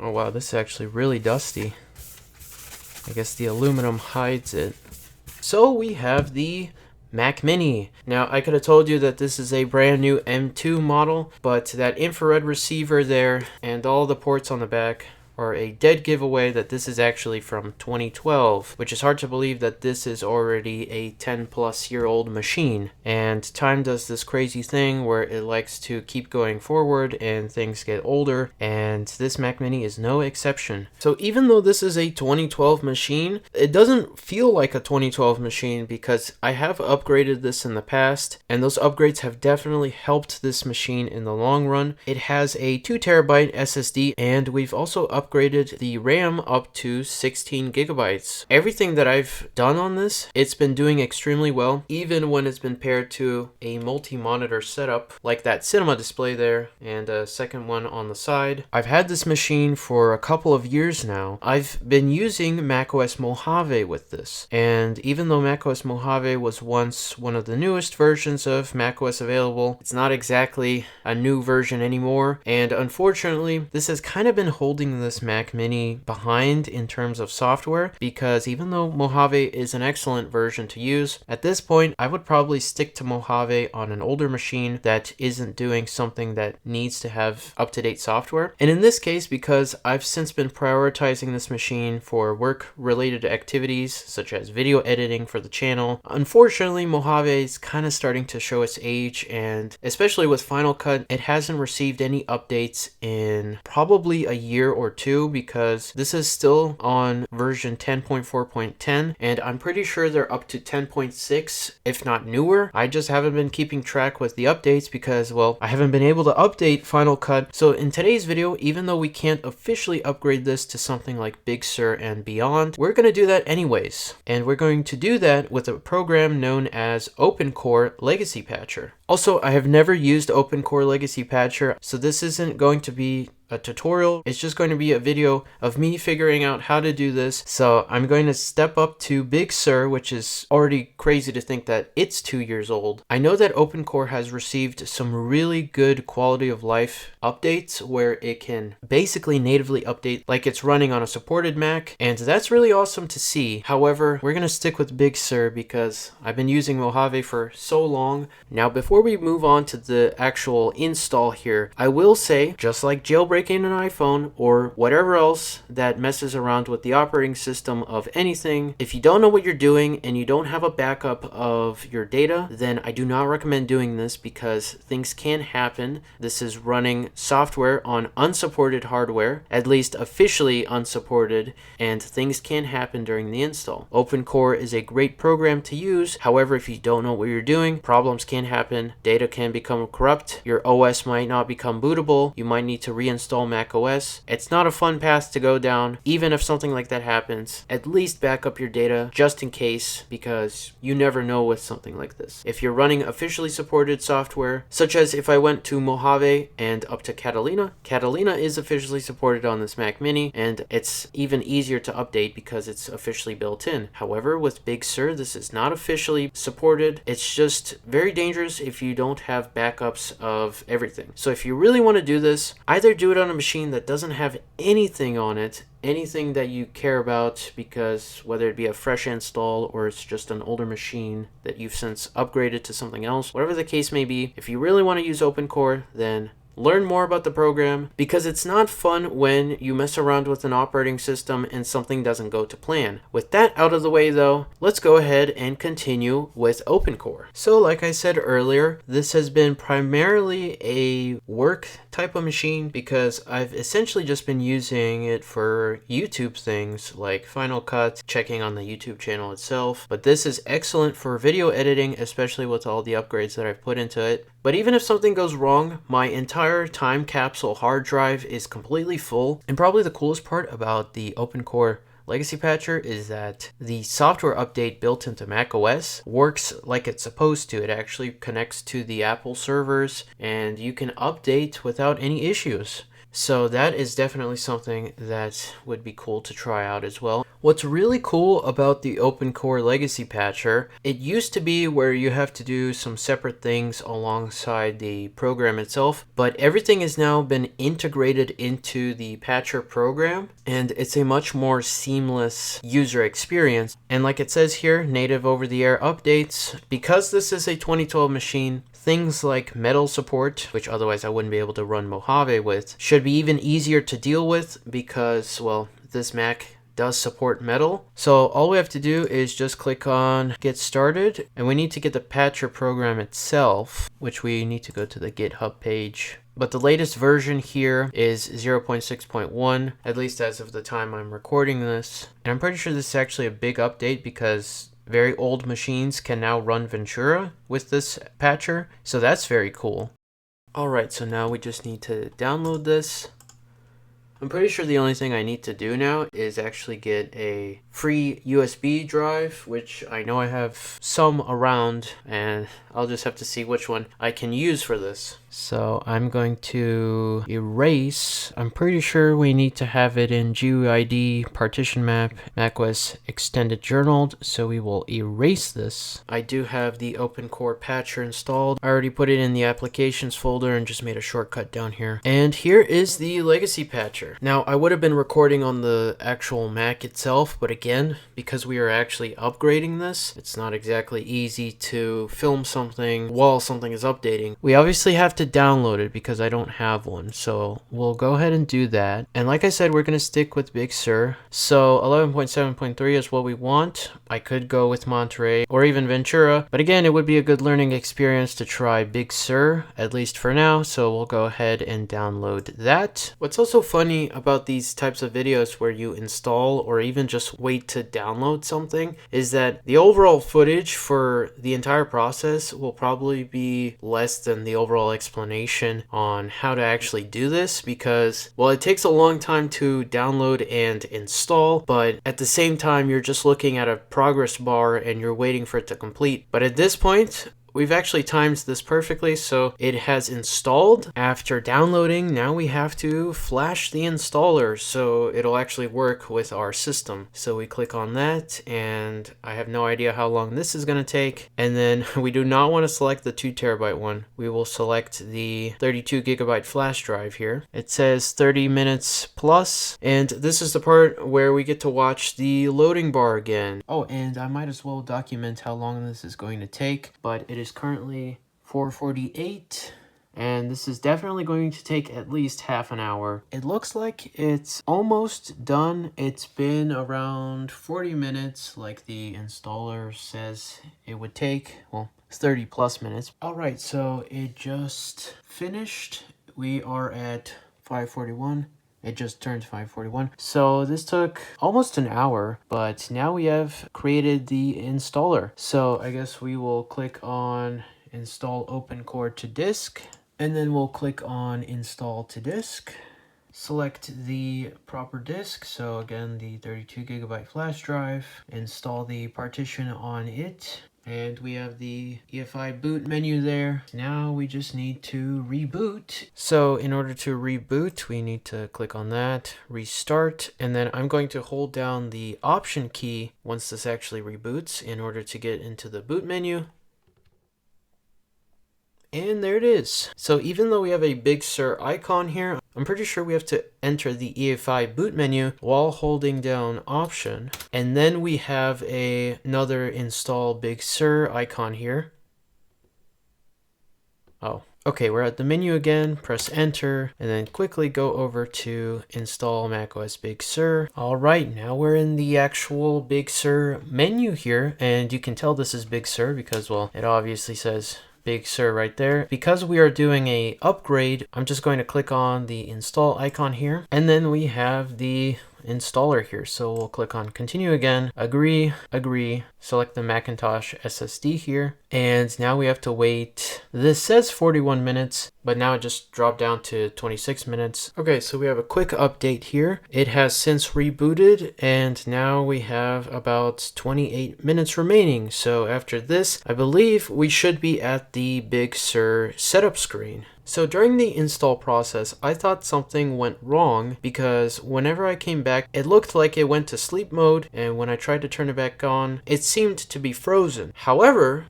Oh wow, this is actually really dusty. I guess the aluminum hides it. So we have the Mac Mini. Now, I could have told you that this is a brand new M2 model, but that infrared receiver there and all the ports on the back are a dead giveaway that this is actually from 2012, which is hard to believe that this is already a 10 plus year old machine. And time does this crazy thing where it likes to keep going forward and things get older, and this Mac Mini is no exception. So even though this is a 2012 machine, it doesn't feel like a 2012 machine because I have upgraded this in the past, and those upgrades have definitely helped this machine in the long run. It has a 2TB SSD, and we've also upgraded the RAM up to 16 gigabytes. Everything that I've done on this, it's been doing extremely well, even when it's been paired to a multi-monitor setup like that cinema display there and a second one on the side. I've had this machine for a couple of years now. I've been using macOS Mojave with this, and even though macOS Mojave was once one of the newest versions of macOS available, it's not exactly a new version anymore, and unfortunately this has kind of been holding this Mac Mini behind in terms of software, because even though Mojave is an excellent version to use, at this point I would probably stick to Mojave on an older machine that isn't doing something that needs to have up-to-date software. And in this case, because I've since been prioritizing this machine for work-related activities such as video editing for the channel, unfortunately Mojave is kind of starting to show its age, and especially with Final Cut, it hasn't received any updates in probably a year or two, because this is still on version 10.4.10, and I'm pretty sure they're up to 10.6, if not newer. I just haven't been keeping track with the updates because, well, I haven't been able to update Final Cut. So in today's video, even though we can't officially upgrade this to something like Big Sur and beyond, we're going to do that anyways. And we're going to do that with a program known as OpenCore Legacy Patcher. Also, I have never used OpenCore Legacy Patcher, so this isn't going to be a tutorial. It's just going to be a video of me figuring out how to do this. So I'm going to step up to Big Sur, which is already crazy to think that it's 2 years old. I know that OpenCore has received some really good quality of life updates where it can basically natively update like it's running on a supported Mac, and that's really awesome to see. However, we're going to stick with Big Sur because I've been using Mojave for so long. Now, before we move on to the actual install here, I will say, just like jailbreaking an iPhone or whatever else that messes around with the operating system of anything, if you don't know what you're doing and you don't have a backup of your data, then I do not recommend doing this because things can happen. This is running software on unsupported hardware, at least officially unsupported, and things can happen during the install. OpenCore is a great program to use. However, if you don't know what you're doing, problems can happen. Data can become corrupt. Your OS might not become bootable. You might need to reinstall macOS. It's not a fun path to go down. Even if something like that happens, at least back up your data just in case, because you never know with something like this. If you're running officially supported software, such as if I went to Mojave and up to Catalina, Catalina is officially supported on this Mac Mini, and it's even easier to update because it's officially built in. However, with Big Sur, this is not officially supported. It's just very dangerous if you don't have backups of everything. So if you really want to do this, either do it on a machine that doesn't have anything on it, anything that you care about, because whether it be a fresh install or it's just an older machine that you've since upgraded to something else, whatever the case may be, if you really want to use OpenCore, then learn more about the program, because it's not fun when you mess around with an operating system and something doesn't go to plan. With that out of the way though, let's go ahead and continue with OpenCore. So like I said earlier, this has been primarily a work type of machine because I've essentially just been using it for YouTube things like Final Cut, checking on the YouTube channel itself. But this is excellent for video editing, especially with all the upgrades that I've put into it. But even if something goes wrong, my entire time capsule hard drive is completely full. And probably the coolest part about the OpenCore Legacy Patcher is that the software update built into macOS works like it's supposed to. It actually connects to the Apple servers and you can update without any issues. So that is definitely something that would be cool to try out as well. What's really cool about the OpenCore Legacy Patcher, it used to be where you have to do some separate things alongside the program itself, but everything has now been integrated into the Patcher program, and it's a much more seamless user experience. And like it says here, native over-the-air updates. Because this is a 2012 machine, things like metal support, which otherwise I wouldn't be able to run Mojave with, should be even easier to deal with because, well, this Mac does support metal. So all we have to do is just click on get started, and we need to get the patcher program itself, which we need to go to the GitHub page. But the latest version here is 0.6.1, at least as of the time I'm recording this. And I'm pretty sure this is actually a big update because very old machines can now run Ventura with this patcher, so that's very cool. Alright, so now we just need to download this. I'm pretty sure the only thing I need to do now is actually get a free USB drive, which I know I have some around, and I'll just have to see which one I can use for this. So I'm going to erase. I'm pretty sure we need to have it in GUID partition map, macOS extended journaled, so we will erase this. I do have the OpenCore patcher installed. I already put it in the applications folder and just made a shortcut down here. And here is the legacy patcher. Now I would have been recording on the actual Mac itself, but again, because we are actually upgrading this, it's not exactly easy to film something while something is updating. We obviously have to download it because I don't have one, so we'll go ahead and do that. And like I said, we're going to stick with Big Sur. So 11.7.3 is what we want. I could go with Monterey or even Ventura, but again, it would be a good learning experience to try Big Sur, at least for now, so we'll go ahead and download that. What's also funny about these types of videos where you install or even just wait to download something is that the overall footage for the entire process will probably be less than the overall explanation on how to actually do this, because, well, it takes a long time to download and install, but at the same time you're just looking at a progress bar and you're waiting for it to complete. But at this point, we've actually timed this perfectly, so it has installed. After downloading, now we have to flash the installer so it'll actually work with our system. So we click on that, and I have no idea how long this is going to take. And then we do not want to select the 2 terabyte one. We will select the 32 gigabyte flash drive here. It says 30 minutes plus, and this is the part where we get to watch the loading bar again. Oh, and I might as well document how long this is going to take, but it is currently 4:48, and this is definitely going to take at least half an hour. It looks like it's almost done. It's been around 40 minutes like the installer says it would take. Well, it's 30 plus minutes. Alright, so it just finished. We are at 5:41. It just turned 5:41. So this took almost an hour, but now we have created the installer. So I guess we will click on install OpenCore to disk, and then we'll click on install to disk. Select the proper disk, so again the 32 gigabyte flash drive, install the partition on it, and we have the EFI boot menu there. Now we just need to reboot. So in order to reboot, we need to click on that, restart, and then I'm going to hold down the option key once this actually reboots in order to get into the boot menu. And there it is. So even though we have a Big Sur icon here, I'm pretty sure we have to enter the EFI boot menu while holding down option. And then we have another install Big Sur icon here. Oh, okay, we're at the menu again, press enter, and then quickly go over to install macOS Big Sur. All right, now we're in the actual Big Sur menu here, and you can tell this is Big Sur because, well, it obviously says Big Sur right there. Because we are doing a upgrade, I'm just going to click on the install icon here, and then we have the installer here. So we'll click on continue again, agree, select the Macintosh SSD here, and now we have to wait. This says 41 minutes, but now it just dropped down to 26 minutes. Okay, so we have a quick update here. It has since rebooted, and now we have about 28 minutes remaining. So after this, I believe we should be at the Big Sur setup screen. So during the install process, I thought something went wrong because whenever I came back, it looked like it went to sleep mode, and when I tried to turn it back on, it seemed to be frozen. However,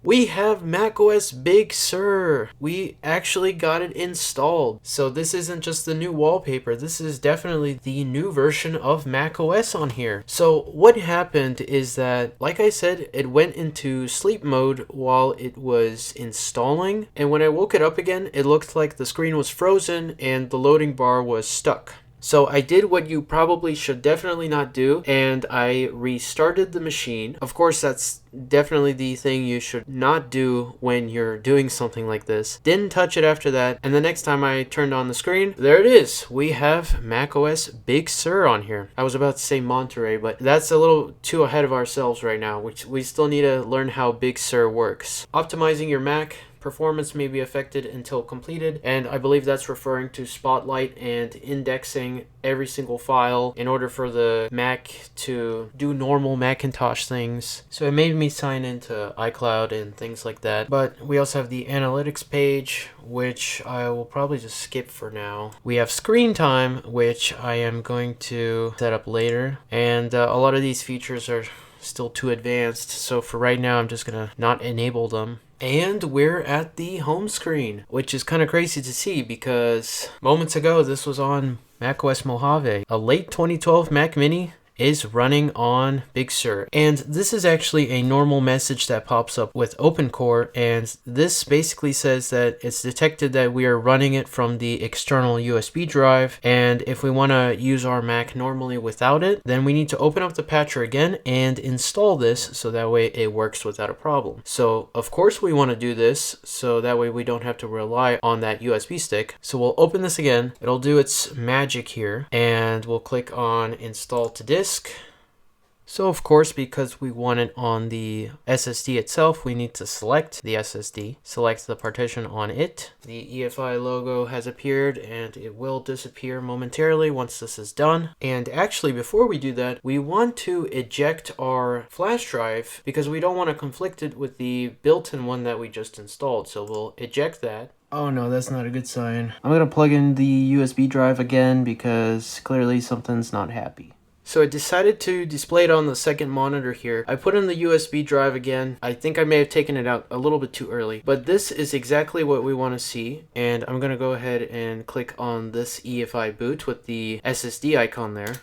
we have macOS Big Sur. We actually got it installed. So this isn't just the new wallpaper. This is definitely the new version of macOS on here. So what happened is that, like I said, it went into sleep mode while it was installing. And when I woke it up again, it looked like the screen was frozen and the loading bar was stuck. So I did what you probably should definitely not do, and I restarted the machine. Of course, that's definitely the thing you should not do when you're doing something like this. Didn't touch it after that, and the next time I turned on the screen, there it is. We have macOS Big Sur on here. I was about to say Monterey, but that's a little too ahead of ourselves right now, which we still need to learn how Big Sur works. Optimizing your Mac. Performance may be affected until completed, and I believe that's referring to Spotlight and indexing every single file in order for the Mac to do normal Macintosh things. So it made me sign into iCloud and things like that. But we also have the analytics page, which I will probably just skip for now. We have screen time, which I am going to set up later, and a lot of these features are still too advanced, so for right now I'm just gonna not enable them. And we're at the home screen, which is kind of crazy to see because moments ago this was on macOS Mojave. A late 2012 Mac Mini is running on Big Sur. And this is actually a normal message that pops up with OpenCore, and this basically says that it's detected that we are running it from the external USB drive, and if we want to use our Mac normally without it, then we need to open up the patcher again and install this so that way it works without a problem. So of course we want to do this so that way we don't have to rely on that USB stick. So we'll open this again, it'll do its magic here, and we'll click on install to disk. So of course, because we want it on the SSD itself, we need to select the SSD, select the partition on it. The EFI logo has appeared and it will disappear momentarily once this is done. And actually, before we do that, we want to eject our flash drive because we don't want to conflict it with the built-in one that we just installed. So we'll eject that. Oh no, that's not a good sign. I'm gonna plug in the USB drive again because clearly something's not happy. So I decided to display it on the second monitor here. I put in the USB drive again. I think I may have taken it out a little bit too early, but this is exactly what we want to see. And I'm going to go ahead and click on this EFI boot with the SSD icon there.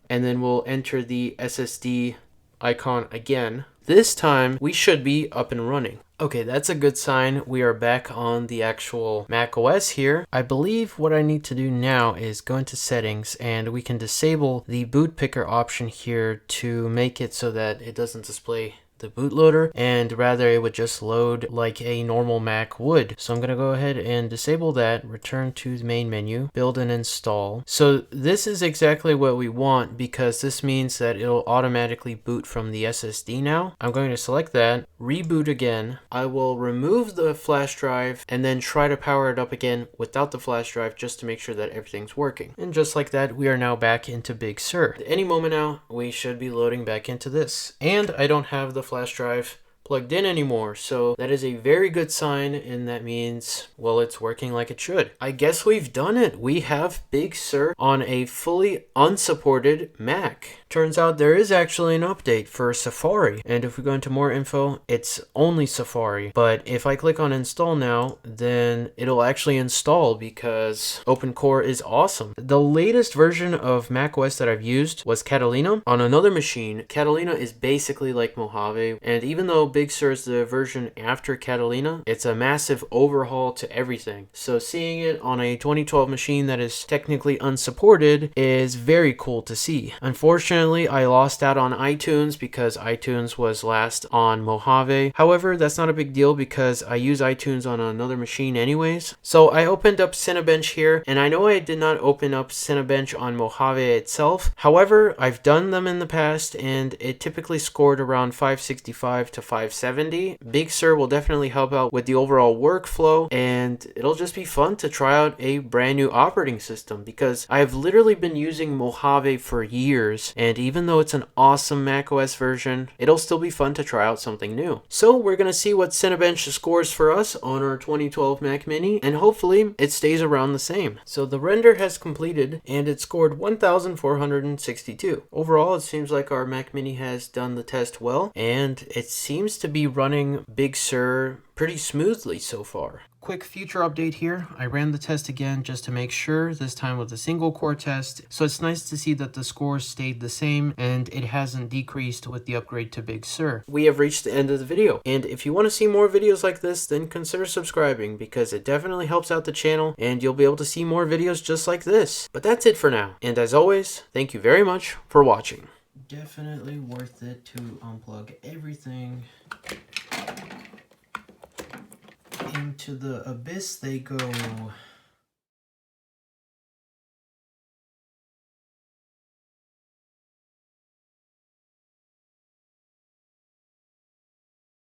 And then we'll enter the SSD icon again. This time we should be up and running. Okay, that's a good sign. We are back on the actual macOS here. I believe what I need to do now is go into settings and we can disable the boot picker option here to make it so that it doesn't display the bootloader, and rather it would just load like a normal Mac would. So I'm going to go ahead and disable that, return to the main menu, build and install. So this is exactly what we want because this means that it'll automatically boot from the SSD now. I'm going to select that, reboot again. I will remove the flash drive and then try to power it up again without the flash drive just to make sure that everything's working. And just like that, we are now back into Big Sur. At any moment now, we should be loading back into this. And I don't have the flash drive plugged in anymore, so that is a very good sign, and that means, well, it's working like it should. I guess we've done it. We have Big Sur on a fully unsupported Mac. Turns out there is actually an update for Safari, and if we go into more info, it's only Safari. But if I click on install now, then it'll actually install because OpenCore is awesome. The latest version of macOS that I've used was Catalina. On another machine, Catalina is basically like Mojave, and even though Big Sur is the version after Catalina, it's a massive overhaul to everything. So seeing it on a 2012 machine that is technically unsupported is very cool to see. Unfortunately, I lost out on iTunes because iTunes was last on Mojave. However, that's not a big deal because I use iTunes on another machine anyways. So I opened up Cinebench here, and I know I did not open up Cinebench on Mojave itself. However, I've done them in the past and it typically scored around 565 to 5 570. Big Sur will definitely help out with the overall workflow, and it'll just be fun to try out a brand new operating system because I've literally been using Mojave for years, and even though it's an awesome macOS version, it'll still be fun to try out something new. So we're going to see what Cinebench scores for us on our 2012 Mac Mini, and hopefully it stays around the same. So the render has completed, and it scored 1,462. Overall, it seems like our Mac Mini has done the test well, and it seems to be running Big Sur pretty smoothly so far. Quick future update here. I ran the test again just to make sure, this time with a single core test. So it's nice to see that the scores stayed the same and it hasn't decreased with the upgrade to Big Sur. We have reached the end of the video. And if you want to see more videos like this, then consider subscribing because it definitely helps out the channel and you'll be able to see more videos just like this. But that's it for now. And as always, thank you very much for watching. Definitely worth it to unplug everything. Into the abyss they go.